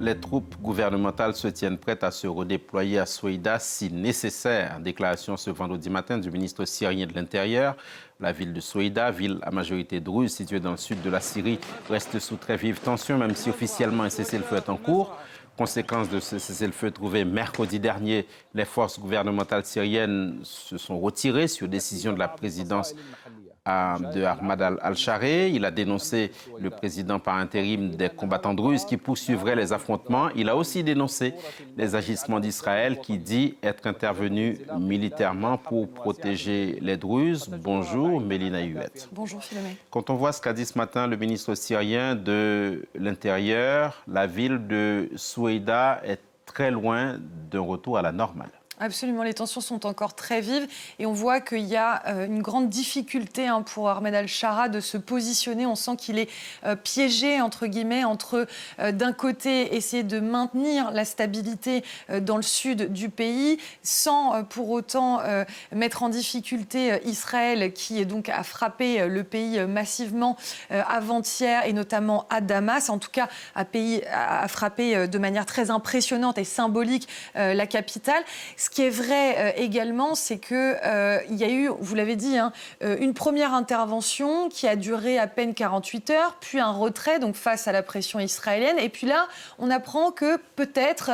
Les troupes gouvernementales se tiennent prêtes à se redéployer à Soïda si nécessaire. Déclaration ce vendredi matin du ministre syrien de l'Intérieur. La ville de Soïda, ville à majorité druze située dans le sud de la Syrie, reste sous très vive tension, même si officiellement un cessez-le-feu est en cours. Conséquence de ce cessez-le-feu trouvé mercredi dernier, les forces gouvernementales syriennes se sont retirées sur décision de la présidence de Ahmad al-Shara. Il a dénoncé le président par intérim des combattants druzes qui poursuivraient les affrontements. Il a aussi dénoncé les agissements d'Israël qui dit être intervenu militairement pour protéger les druzes. Bonjour Mélina Huette. Bonjour Philomé. Quand on voit ce qu'a dit ce matin le ministre syrien de l'Intérieur, la ville de Soïda est très loin d'un retour à la normale. Absolument, les tensions sont encore très vives et on voit qu'il y a une grande difficulté pour Ahmed al-Shara de se positionner. On sent qu'il est piégé, entre guillemets, entre d'un côté essayer de maintenir la stabilité dans le sud du pays sans pour autant mettre en difficulté Israël qui donc a frappé le pays massivement avant-hier et notamment à Damas. En tout cas, a frappé de manière très impressionnante et symbolique la capitale. Ce qui est vrai également, c'est qu'il y a eu, vous l'avez dit, une première intervention qui a duré à peine 48 heures, puis un retrait donc face à la pression israélienne. Et puis là, on apprend que peut-être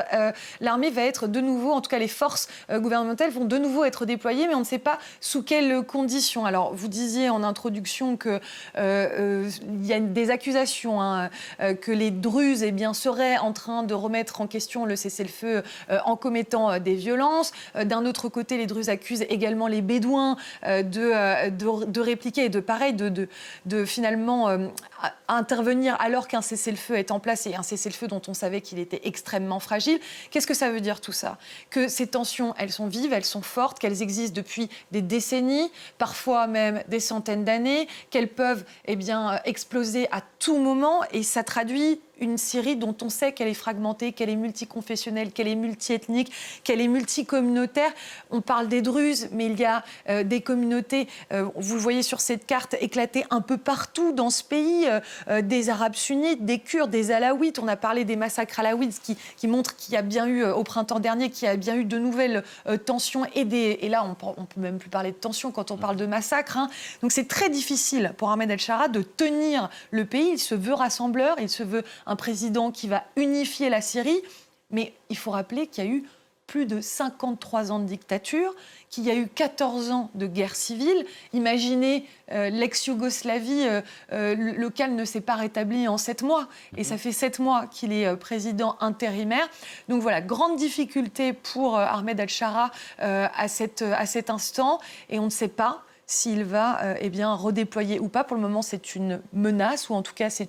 l'armée va être de nouveau, en tout cas les forces gouvernementales vont de nouveau être déployées, mais on ne sait pas sous quelles conditions. Alors, vous disiez en introduction qu'il y a des accusations que les Druzes seraient en train de remettre en question le cessez-le-feu en commettant des violences. D'un autre côté, les Druzes accusent également les Bédouins de répliquer et de finalement intervenir alors qu'un cessez-le-feu est en place et un cessez-le-feu dont on savait qu'il était extrêmement fragile. Qu'est-ce que ça veut dire tout ça ? Que ces tensions, elles sont vives, elles sont fortes, qu'elles existent depuis des décennies, parfois même des centaines d'années, qu'elles peuvent exploser à tout moment et ça traduit une Syrie dont on sait qu'elle est fragmentée, qu'elle est multiconfessionnelle, qu'elle est multiethnique, qu'elle est multicommunautaire. On parle des Druzes, mais il y a des communautés, vous le voyez sur cette carte, éclatées un peu partout dans ce pays, des Arabes sunnites, des Kurdes, des Alaouites. On a parlé des massacres alaouites qui montrent qu'il y a bien eu, au printemps dernier, qu'il y a bien eu de nouvelles tensions et là, on ne peut même plus parler de tensions quand on parle de massacres. Donc c'est très difficile pour Ahmed al-Shara de tenir le pays. Il se veut rassembleur, il se veut un président qui va unifier la Syrie. Mais il faut rappeler qu'il y a eu plus de 53 ans de dictature, qu'il y a eu 14 ans de guerre civile. Imaginez l'ex-Yougoslavie, lequel ne s'est pas rétabli en 7 mois. Et ça fait 7 mois qu'il est président intérimaire. Donc voilà, grande difficulté pour Ahmed al-Shara à cet instant. Et on ne sait pas s'il va redéployer ou pas. Pour le moment, c'est une menace, ou en tout cas, c'est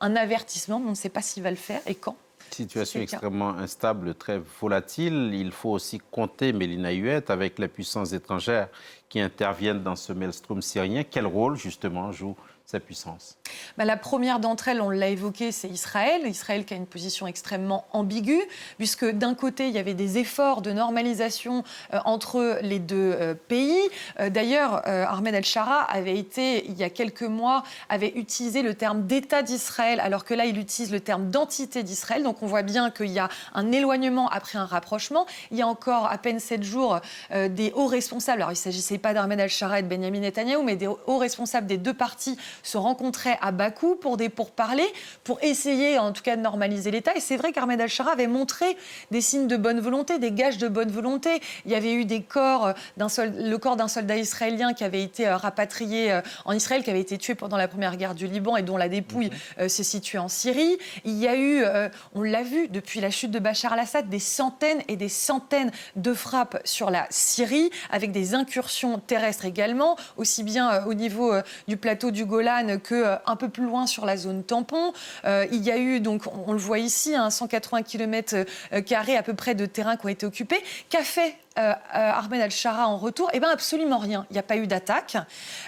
un avertissement, mais on ne sait pas s'il va le faire et quand. Situation extrêmement instable, très volatile. Il faut aussi compter, Mélina Huette, avec les puissances étrangères qui interviennent dans ce maelstrom syrien. Quel rôle, justement, joue ces puissances ? La première d'entre elles, on l'a évoqué, c'est Israël. Israël qui a une position extrêmement ambiguë, puisque d'un côté, il y avait des efforts de normalisation entre les deux pays. D'ailleurs, Ahmed al-Shara avait été, il y a quelques mois, avait utilisé le terme d'État d'Israël, alors que là, il utilise le terme d'entité d'Israël. Donc on voit bien qu'il y a un éloignement après un rapprochement. Il y a encore à peine 7 jours, des hauts responsables, alors il ne s'agissait pas d'Ahmed al-Shara et de Benyamin Netanyahou, mais des hauts responsables des deux partis se rencontraient à Bakou pour pourparlers, pour essayer en tout cas de normaliser l'État. Et c'est vrai qu'Ahmed al-Shara avait montré des signes de bonne volonté, des gages de bonne volonté. Il y avait eu le corps d'un soldat israélien qui avait été rapatrié en Israël, qui avait été tué pendant la première guerre du Liban et dont la dépouille se situait en Syrie. Il y a eu, on l'a vu depuis la chute de Bachar al-Assad, des centaines et des centaines de frappes sur la Syrie, avec des incursions terrestres également, aussi bien au niveau du plateau du Golan qu'un peu plus loin sur la zone tampon. Il y a eu, donc, on le voit ici, 180 km² à peu près de terrain qui ont été occupés. Qu'a fait Ahmed al-Shara en retour? Absolument rien. Il n'y a pas eu d'attaque.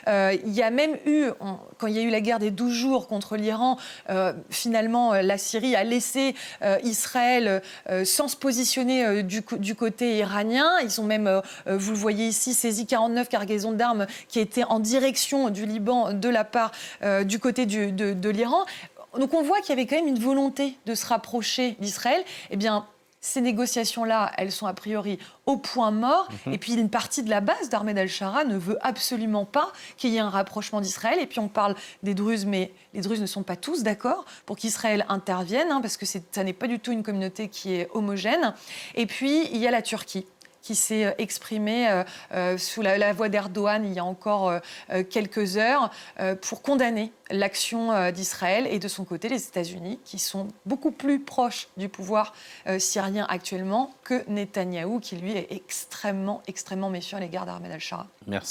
Il y a même eu, quand il y a eu la guerre des 12 jours contre l'Iran, finalement, la Syrie a laissé Israël sans se positionner du côté iranien. Ils ont même, vous le voyez ici, saisi 49 cargaisons d'armes qui étaient en direction du Liban de la part du côté de l'Iran. Donc on voit qu'il y avait quand même une volonté de se rapprocher d'Israël. Eh bien, ces négociations-là, elles sont a priori au point mort. Et puis une partie de la base d'Ahmed al-Shara ne veut absolument pas qu'il y ait un rapprochement d'Israël. Et puis on parle des Druzes, mais les Druzes ne sont pas tous d'accord pour qu'Israël intervienne, parce que ça n'est pas du tout une communauté qui est homogène. Et puis il y a la Turquie qui s'est exprimée sous la voix d'Erdogan il y a encore quelques heures pour condamner l'action d'Israël, et de son côté les États-Unis qui sont beaucoup plus proches du pouvoir syrien actuellement que Netanyahou qui lui est extrêmement méfiant à l'égard d'Ahmed al-Shara. Merci.